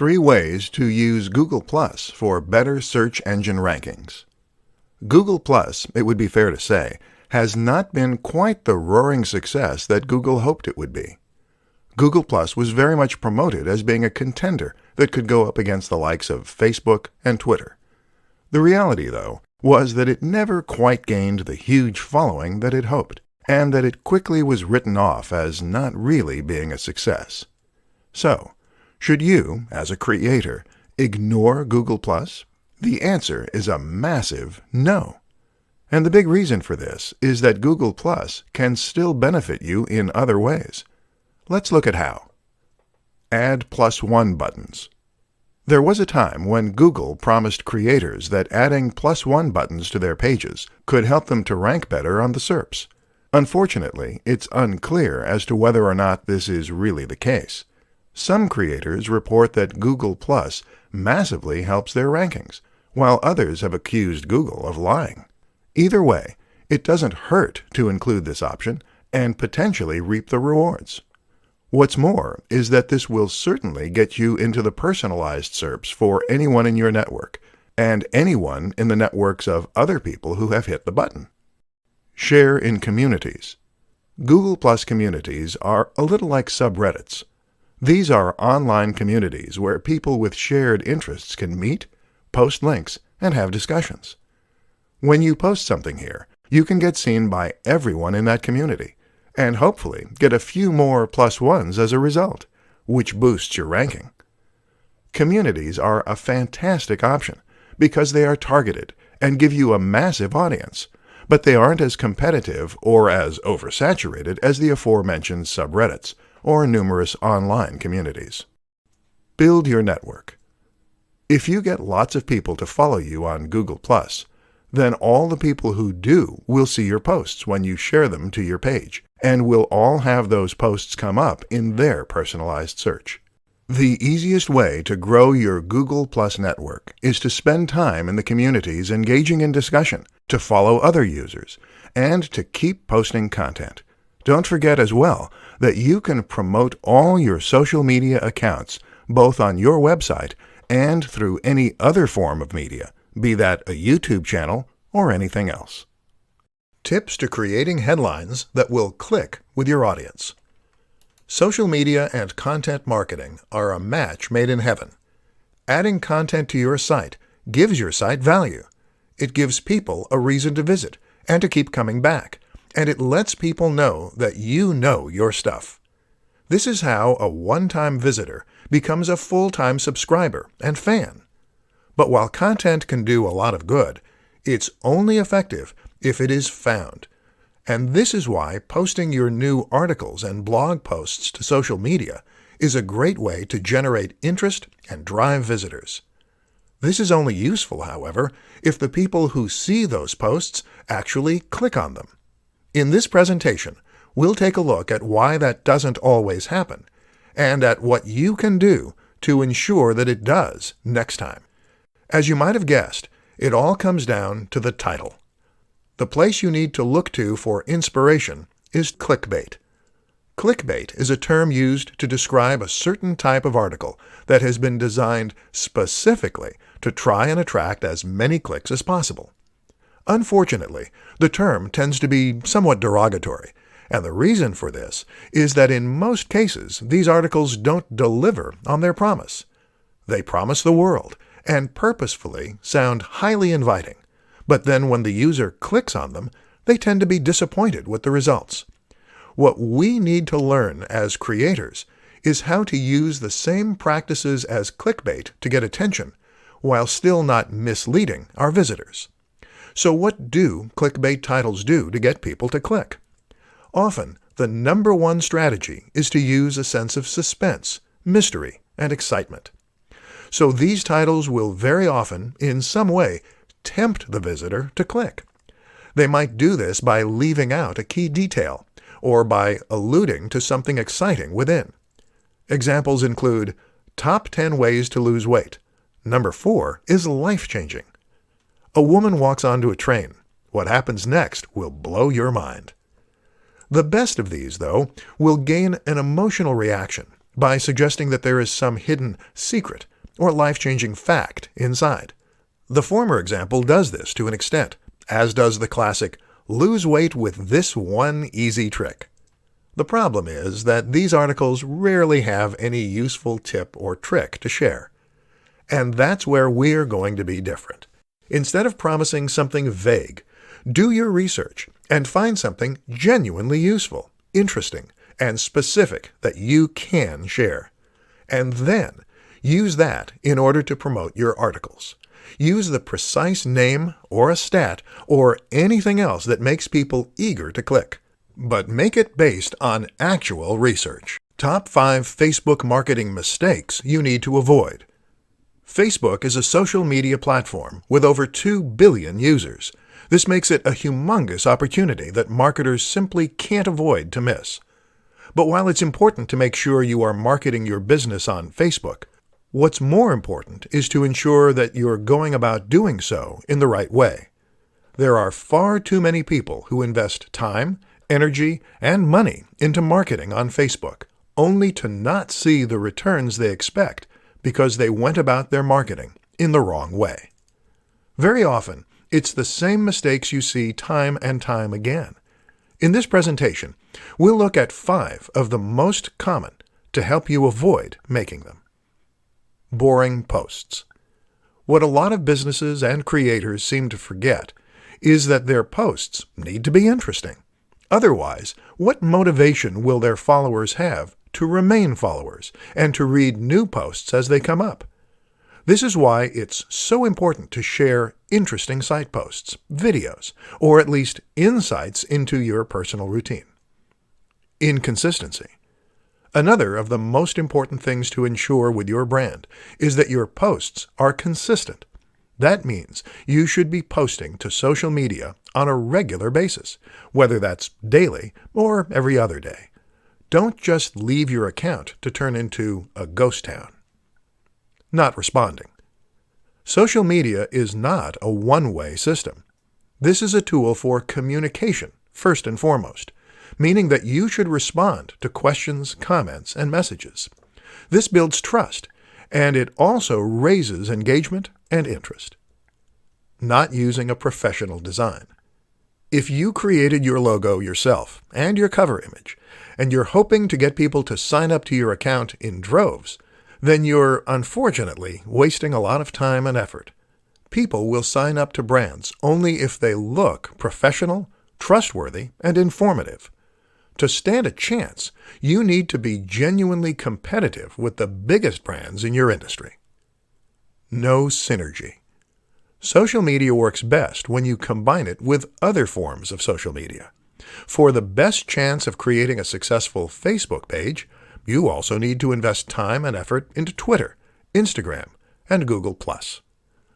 3 ways to use Google Plus for better search engine rankings. Google Plus, it would be fair to say, has not been quite the roaring success that Google hoped it would be. Google Plus was very much promoted as being a contender that could go up against the likes of Facebook and Twitter. The reality, though, was that it never quite gained the huge following that it hoped, and that it quickly was written off as not really being a success. So, should you, as a creator, ignore Google Plus? The answer is a massive no. And the big reason for this is that Google Plus can still benefit you in other ways. Let's look at how. Add +1 buttons. There was a time when Google promised creators that adding +1 buttons to their pages could help them to rank better on the SERPs. Unfortunately, it's unclear as to whether or not this is really the case. Some creators report that Google Plus massively helps their rankings, while others have accused Google of lying. Either way, it doesn't hurt to include this option and potentially reap the rewards. What's more is that this will certainly get you into the personalized SERPs for anyone in your network, and anyone in the networks of other people who have hit the button. Share in communities. Google Plus communities are a little like subreddits. These are online communities where people with shared interests can meet, post links, and have discussions. When you post something here, you can get seen by everyone in that community, and hopefully get a few more +1s as a result, which boosts your ranking. Communities are a fantastic option because they are targeted and give you a massive audience, but they aren't as competitive or as oversaturated as the aforementioned subreddits or numerous online communities. Build your network. If you get lots of people to follow you on Google+, then all the people who do will see your posts when you share them to your page, and will all have those posts come up in their personalized search. The easiest way to grow your Google+ network is to spend time in the communities engaging in discussion, to follow other users, and to keep posting content. Don't forget as well that you can promote all your social media accounts, both on your website and through any other form of media, be that a YouTube channel or anything else. Tips to creating headlines that will click with your audience. Social media and content marketing are a match made in heaven. Adding content to your site gives your site value. It gives people a reason to visit and to keep coming back, and it lets people know that you know your stuff. This is how a one-time visitor becomes a full-time subscriber and fan. But while content can do a lot of good, it's only effective if it is found. And this is why posting your new articles and blog posts to social media is a great way to generate interest and drive visitors. This is only useful, however, if the people who see those posts actually click on them. In this presentation, we'll take a look at why that doesn't always happen, and at what you can do to ensure that it does next time. As you might have guessed, it all comes down to the title. The place you need to look to for inspiration is clickbait. Clickbait is a term used to describe a certain type of article that has been designed specifically to try and attract as many clicks as possible. Unfortunately, the term tends to be somewhat derogatory, and the reason for this is that in most cases these articles don't deliver on their promise. They promise the world and purposefully sound highly inviting, but then when the user clicks on them, they tend to be disappointed with the results. What we need to learn as creators is how to use the same practices as clickbait to get attention, while still not misleading our visitors. So what do clickbait titles do to get people to click? Often, the number one strategy is to use a sense of suspense, mystery, and excitement. So these titles will very often, in some way, tempt the visitor to click. They might do this by leaving out a key detail, or by alluding to something exciting within. Examples include, Top 10 Ways to Lose Weight. Number 4 is life-changing. A woman walks onto a train. What happens next will blow your mind. The best of these, though, will gain an emotional reaction by suggesting that there is some hidden secret or life-changing fact inside. The former example does this to an extent, as does the classic, "lose weight with this one easy trick." The problem is that these articles rarely have any useful tip or trick to share. And that's where we're going to be different. Instead of promising something vague, do your research and find something genuinely useful, interesting, and specific that you can share. And then use that in order to promote your articles. Use the precise name or a stat or anything else that makes people eager to click. But make it based on actual research. Top 5 Facebook marketing mistakes you need to avoid. Facebook is a social media platform with over 2 billion users. This makes it a humongous opportunity that marketers simply can't avoid to miss. But while it's important to make sure you are marketing your business on Facebook, what's more important is to ensure that you're going about doing so in the right way. There are far too many people who invest time, energy, and money into marketing on Facebook, only to not see the returns they expect because they went about their marketing in the wrong way. Very often, it's the same mistakes you see time and time again. In this presentation, we'll look at 5 of the most common to help you avoid making them. Boring posts. What a lot of businesses and creators seem to forget is that their posts need to be interesting. Otherwise, what motivation will their followers have to remain followers and to read new posts as they come up? This is why it's so important to share interesting site posts, videos, or at least insights into your personal routine. Inconsistency. Another of the most important things to ensure with your brand is that your posts are consistent. That means you should be posting to social media on a regular basis, whether that's daily or every other day. Don't just leave your account to turn into a ghost town. Not responding. Social media is not a one-way system. This is a tool for communication, first and foremost, meaning that you should respond to questions, comments, and messages. This builds trust, and it also raises engagement and interest. Not using a professional design. If you created your logo yourself and your cover image, and you're hoping to get people to sign up to your account in droves, then you're unfortunately wasting a lot of time and effort. People will sign up to brands only if they look professional, trustworthy, and informative. To stand a chance, you need to be genuinely competitive with the biggest brands in your industry. No synergy. Social media works best when you combine it with other forms of social media. For the best chance of creating a successful Facebook page, you also need to invest time and effort into Twitter, Instagram, and Google+.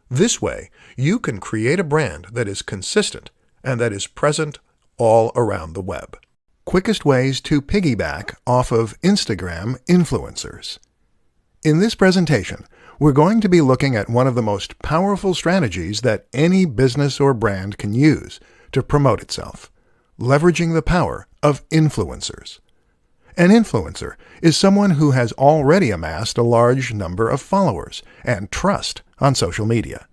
This way, you can create a brand that is consistent and that is present all around the web. Quickest ways to piggyback off of Instagram influencers. In this presentation, we're going to be looking at one of the most powerful strategies that any business or brand can use to promote itself, leveraging the power of influencers. An influencer is someone who has already amassed a large number of followers and trust on social media.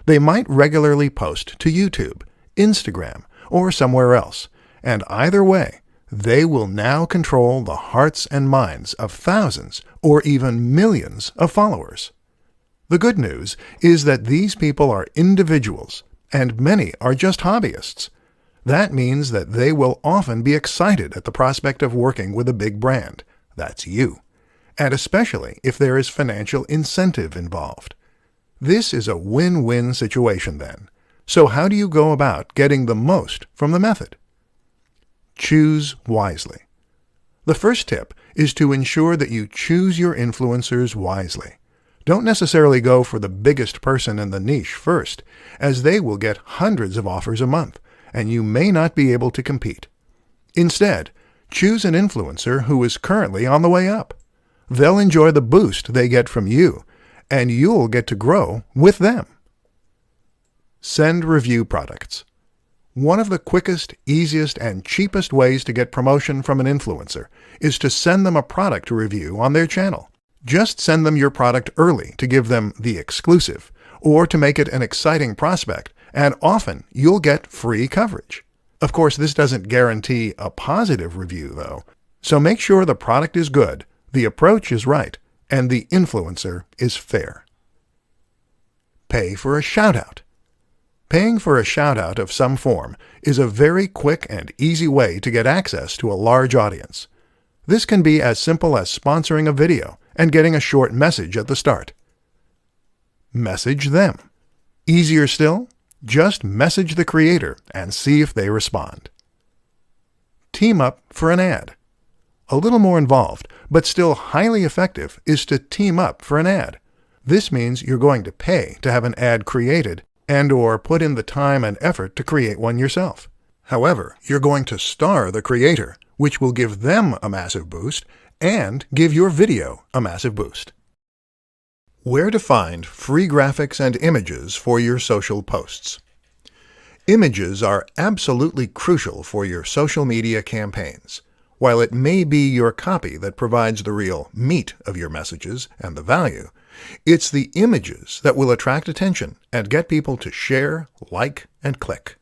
They might regularly post to YouTube, Instagram, or somewhere else, and either way, they will now control the hearts and minds of thousands or even millions of followers. The good news is that these people are individuals, and many are just hobbyists. That means that they will often be excited at the prospect of working with a big brand. That's you. And especially if there is financial incentive involved. This is a win-win situation then. So how do you go about getting the most from the method? Choose wisely. The first tip is to ensure that you choose your influencers wisely. Don't necessarily go for the biggest person in the niche first, as they will get hundreds of offers a month, and you may not be able to compete. Instead, choose an influencer who is currently on the way up. They'll enjoy the boost they get from you, and you'll get to grow with them. Send review products. One of the quickest, easiest, and cheapest ways to get promotion from an influencer is to send them a product to review on their channel. Just send them your product early to give them the exclusive, or to make it an exciting prospect, and often you'll get free coverage. Of course, this doesn't guarantee a positive review, though, so make sure the product is good, the approach is right, and the influencer is fair. Pay for a shout-out. Paying for a shout-out of some form is a very quick and easy way to get access to a large audience. This can be as simple as sponsoring a video and getting a short message at the start. Message them. Easier still, just message the creator and see if they respond. Team up for an ad. A little more involved, but still highly effective, is to team up for an ad. This means you're going to pay to have an ad created and/or put in the time and effort to create one yourself. However, you're going to star the creator, which will give them a massive boost and give your video a massive boost. Where to find free graphics and images for your social posts. Images are absolutely crucial for your social media campaigns. While it may be your copy that provides the real meat of your messages and the value, it's the images that will attract attention and get people to share, like, and click.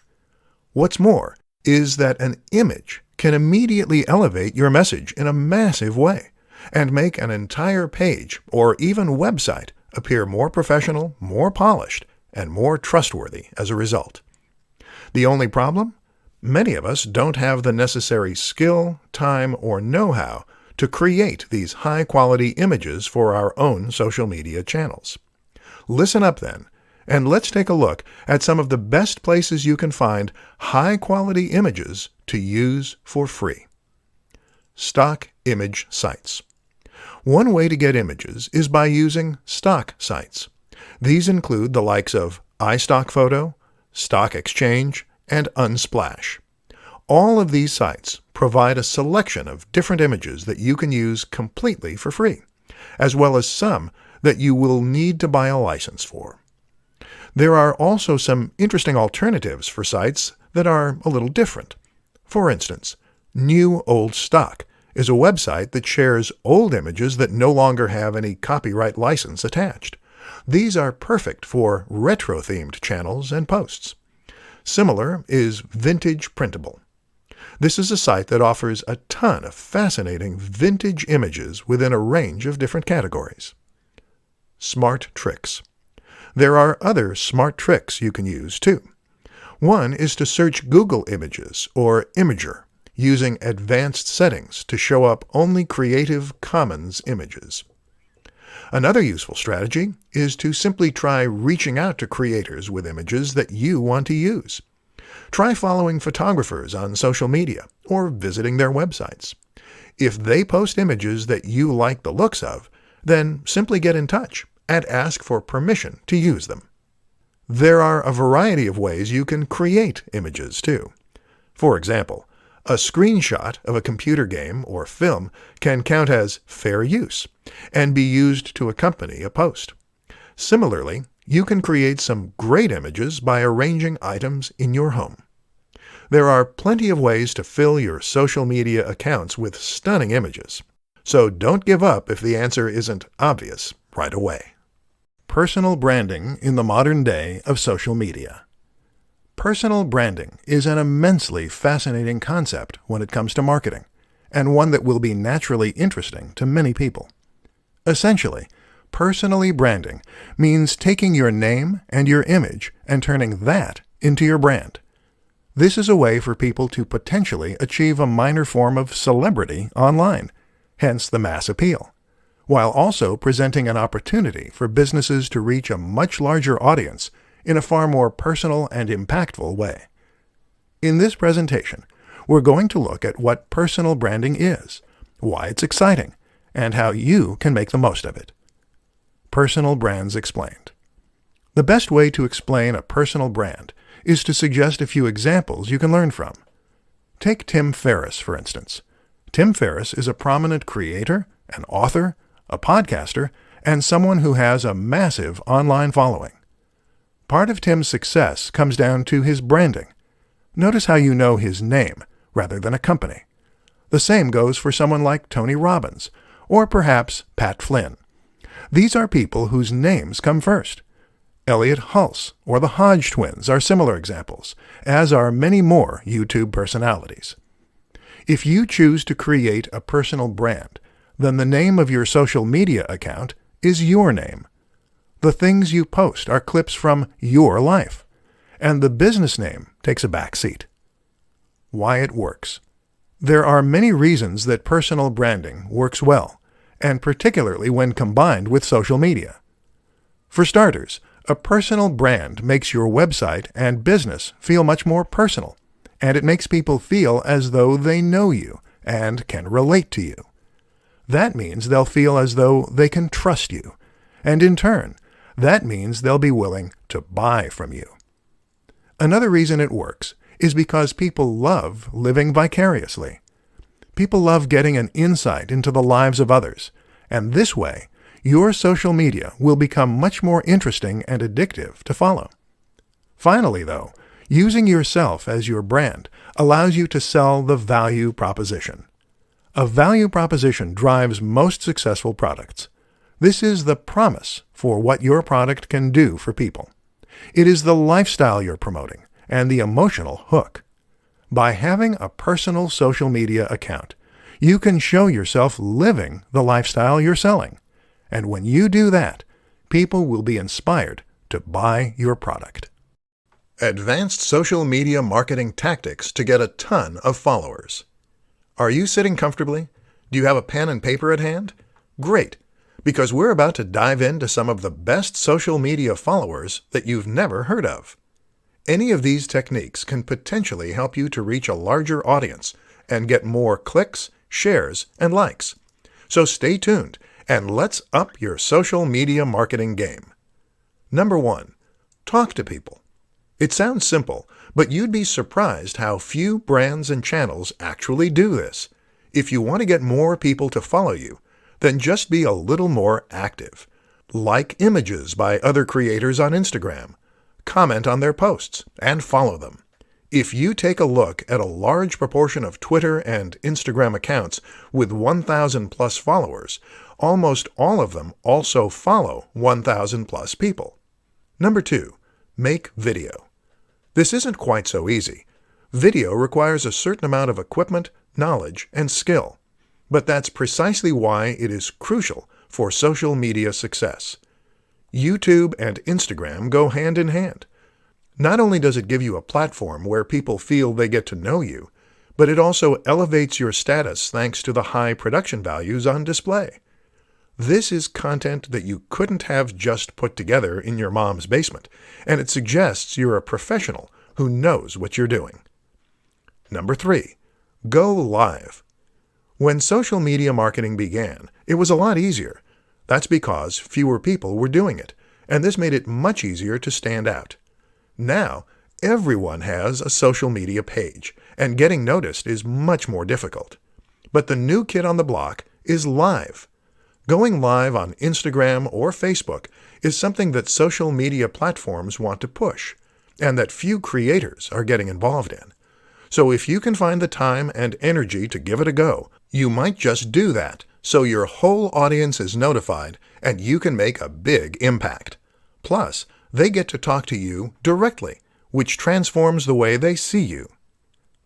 What's more is that an image can immediately elevate your message in a massive way and make an entire page or even website appear more professional, more polished, and more trustworthy as a result. The only problem? Many of us don't have the necessary skill, time, or know-how to create these high-quality images for our own social media channels. Listen up then, and let's take a look at some of the best places you can find high-quality images to use for free. Stock image sites. One way to get images is by using stock sites. These include the likes of iStockPhoto, Stock Exchange, and Unsplash. All of these sites provide a selection of different images that you can use completely for free, as well as some that you will need to buy a license for. There are also some interesting alternatives for sites that are a little different. For instance, New Old Stock is a website that shares old images that no longer have any copyright license attached. These are perfect for retro-themed channels and posts. Similar is Vintage Printable. This is a site that offers a ton of fascinating vintage images within a range of different categories. Smart Tricks. There are other smart tricks you can use too. One is to search Google Images or Imager using advanced settings to show up only Creative Commons images. Another useful strategy is to simply try reaching out to creators with images that you want to use. Try following photographers on social media or visiting their websites. If they post images that you like the looks of, then simply get in touch and ask for permission to use them. There are a variety of ways you can create images too. For example, a screenshot of a computer game or film can count as fair use and be used to accompany a post. Similarly, you can create some great images by arranging items in your home. There are plenty of ways to fill your social media accounts with stunning images, so don't give up if the answer isn't obvious right away. Personal branding in the modern day of social media. Personal branding is an immensely fascinating concept when it comes to marketing, and one that will be naturally interesting to many people. Essentially, personally branding means taking your name and your image and turning that into your brand. This is a way for people to potentially achieve a minor form of celebrity online, hence the mass appeal, while also presenting an opportunity for businesses to reach a much larger audience in a far more personal and impactful way. In this presentation, we're going to look at what personal branding is, why it's exciting, and how you can make the most of it. Personal brands explained. The best way to explain a personal brand is to suggest a few examples you can learn from. Take Tim Ferriss, for instance. Tim Ferriss is a prominent creator, an author, a podcaster, and someone who has a massive online following. Part of Tim's success comes down to his branding. Notice how you know his name rather than a company. The same goes for someone like Tony Robbins, or perhaps Pat Flynn, These are people whose names come first. Elliot Hulse or the Hodge twins are similar examples, as are many more YouTube personalities. If you choose to create a personal brand, then the name of your social media account is your name. The things you post are clips from your life, and the business name takes a back seat. Why it works. There are many reasons that personal branding works well, and particularly when combined with social media. For starters, a personal brand makes your website and business feel much more personal, and it makes people feel as though they know you and can relate to you. That means they'll feel as though they can trust you, and in turn, that means they'll be willing to buy from you. Another reason it works is because people love living vicariously. People love getting an insight into the lives of others, and this way, your social media will become much more interesting and addictive to follow. Finally, though, using yourself as your brand allows you to sell the value proposition. A value proposition drives most successful products. This is the promise for what your product can do for people. It is the lifestyle you're promoting and the emotional hook. By having a personal social media account, you can show yourself living the lifestyle you're selling. And when you do that, people will be inspired to buy your product. Advanced social media marketing tactics to get a ton of followers. Are you sitting comfortably? Do you have a pen and paper at hand? Great, because we're about to dive into some of the best social media followers that you've never heard of. Any of these techniques can potentially help you to reach a larger audience and get more clicks, shares, and likes. So stay tuned and let's up your social media marketing game. Number 1. Talk to people. It sounds simple, but you'd be surprised how few brands and channels actually do this. If you want to get more people to follow you, then just be a little more active. Like images by other creators on Instagram. Comment on their posts, and follow them. If you take a look at a large proportion of Twitter and Instagram accounts with 1,000 plus followers, almost all of them also follow 1,000 plus people. Number 2. Make video. This isn't quite so easy. Video requires a certain amount of equipment, knowledge, and skill. But that's precisely why it is crucial for social media success. YouTube and Instagram go hand in hand. Not only does it give you a platform where people feel they get to know you, but it also elevates your status thanks to the high production values on display. This is content that you couldn't have just put together in your mom's basement, and it suggests you're a professional who knows what you're doing. Number 3. Go live. When social media marketing began, it was a lot easier. That's because fewer people were doing it, and this made it much easier to stand out. Now, everyone has a social media page, and getting noticed is much more difficult. But the new kid on the block is live. Going live on Instagram or Facebook is something that social media platforms want to push, and that few creators are getting involved in. So if you can find the time and energy to give it a go, you might just do that, so your whole audience is notified and you can make a big impact. Plus, they get to talk to you directly, which transforms the way they see you.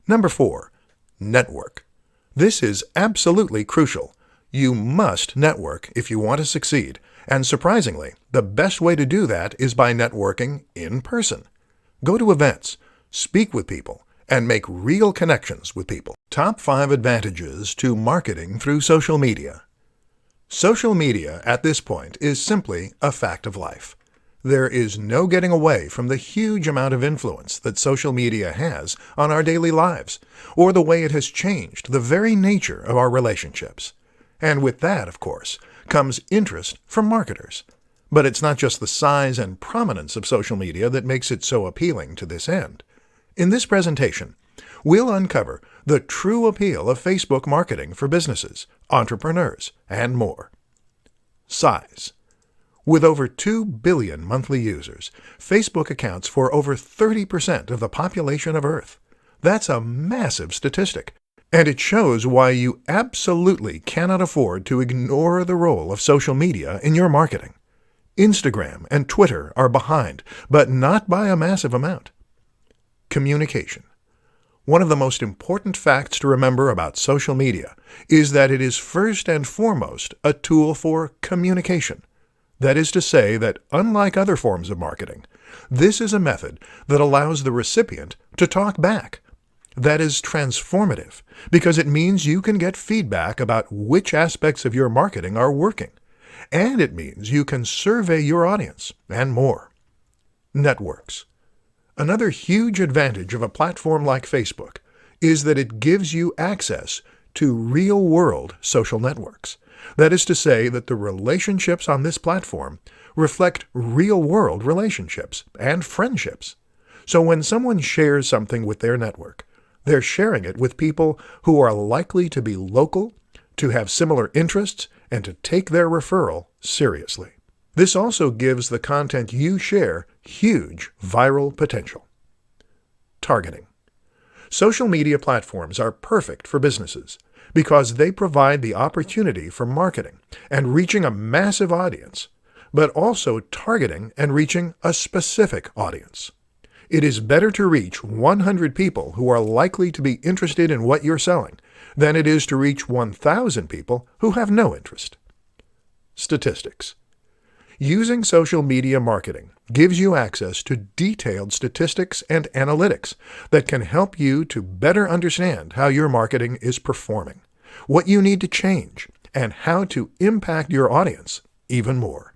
Number 4. Network. This is absolutely crucial. You must network if you want to succeed, and surprisingly, the best way to do that is by networking in person. Go to events, speak with people, and make real connections with people. Top 5 advantages to marketing through social media. Social media at this point is simply a fact of life. There is no getting away from the huge amount of influence that social media has on our daily lives, or the way it has changed the very nature of our relationships. And with that, of course, comes interest from marketers. But it's not just the size and prominence of social media that makes it so appealing to this end. In this presentation, we'll uncover the true appeal of Facebook marketing for businesses, entrepreneurs, and more. Size. With over 2 billion monthly users, Facebook accounts for over 30% of the population of Earth. That's a massive statistic. And it shows why you absolutely cannot afford to ignore the role of social media in your marketing. Instagram and Twitter are behind, but not by a massive amount. Communication. One of the most important facts to remember about social media is that it is first and foremost a tool for communication. That is to say that, unlike other forms of marketing, this is a method that allows the recipient to talk back. That is transformative because it means you can get feedback about which aspects of your marketing are working, and it means you can survey your audience and more. Networks. Another huge advantage of a platform like Facebook is that it gives you access to real-world social networks. That is to say that the relationships on this platform reflect real-world relationships and friendships. So when someone shares something with their network, they're sharing it with people who are likely to be local, to have similar interests, and to take their referral seriously. This also gives the content you share huge viral potential. Targeting. Social media platforms are perfect for businesses because they provide the opportunity for marketing and reaching a massive audience, but also targeting and reaching a specific audience. It is better to reach 100 people who are likely to be interested in what you're selling than it is to reach 1,000 people who have no interest. Statistics. Using social media marketing gives you access to detailed statistics and analytics that can help you to better understand how your marketing is performing, what you need to change, and how to impact your audience even more.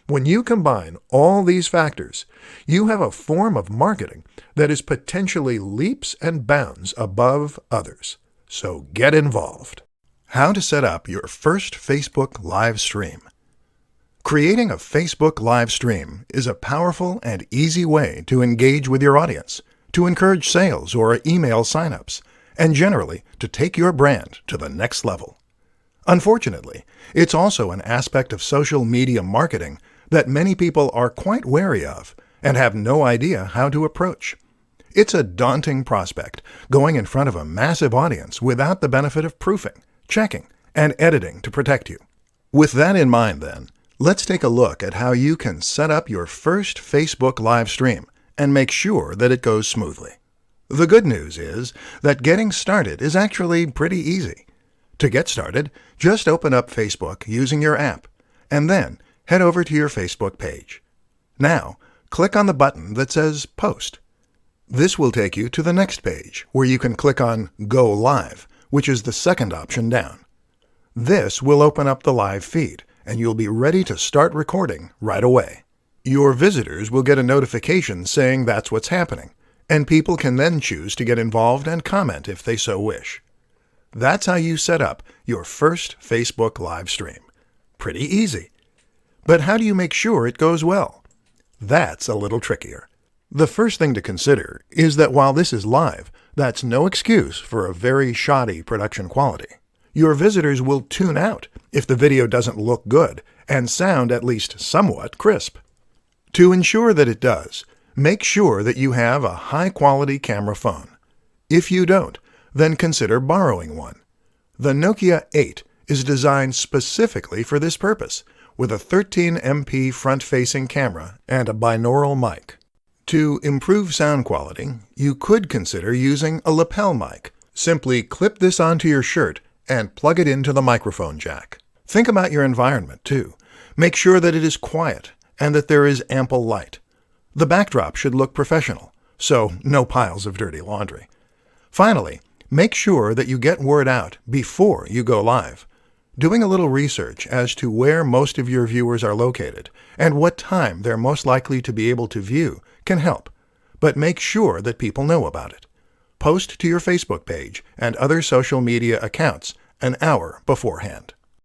When you combine all these factors, you have a form of marketing that is potentially leaps and bounds above others. So get involved. How to set up your first Facebook live stream. Creating a Facebook live stream is a powerful and easy way to engage with your audience, to encourage sales or email signups, and generally to take your brand to the next level. Unfortunately, it's also an aspect of social media marketing that many people are quite wary of and have no idea how to approach. It's a daunting prospect, going in front of a massive audience without the benefit of proofing, checking, and editing to protect you. With that in mind, then, let's take a look at how you can set up your first Facebook live stream and make sure that it goes smoothly. The good news is that getting started is actually pretty easy. To get started, just open up Facebook using your app, and then head over to your Facebook page. Now, click on the button that says Post. This will take you to the next page, where you can click on Go Live, which is the second option down. This will open up the live feed, and you'll be ready to start recording right away. Your visitors will get a notification saying that's what's happening, and people can then choose to get involved and comment if they so wish. That's how you set up your first Facebook live stream. Pretty easy. But how do you make sure it goes well? That's a little trickier. The first thing to consider is that while this is live, that's no excuse for a very shoddy production quality. Your visitors will tune out if the video doesn't look good and sound at least somewhat crisp. To ensure that it does, make sure that you have a high-quality camera phone. If you don't, then consider borrowing one. The Nokia 8 is designed specifically for this purpose, with a 13MP front-facing camera and a binaural mic. To improve sound quality, you could consider using a lapel mic. Simply clip this onto your shirt and plug it into the microphone jack. Think about your environment, too. Make sure that it is quiet and that there is ample light. The backdrop should look professional, so no piles of dirty laundry. Finally, make sure that you get word out before you go live. Doing a little research as to where most of your viewers are located and what time they're most likely to be able to view can help, but make sure that people know about it. Post to your Facebook page and other social media accounts an hour beforehand.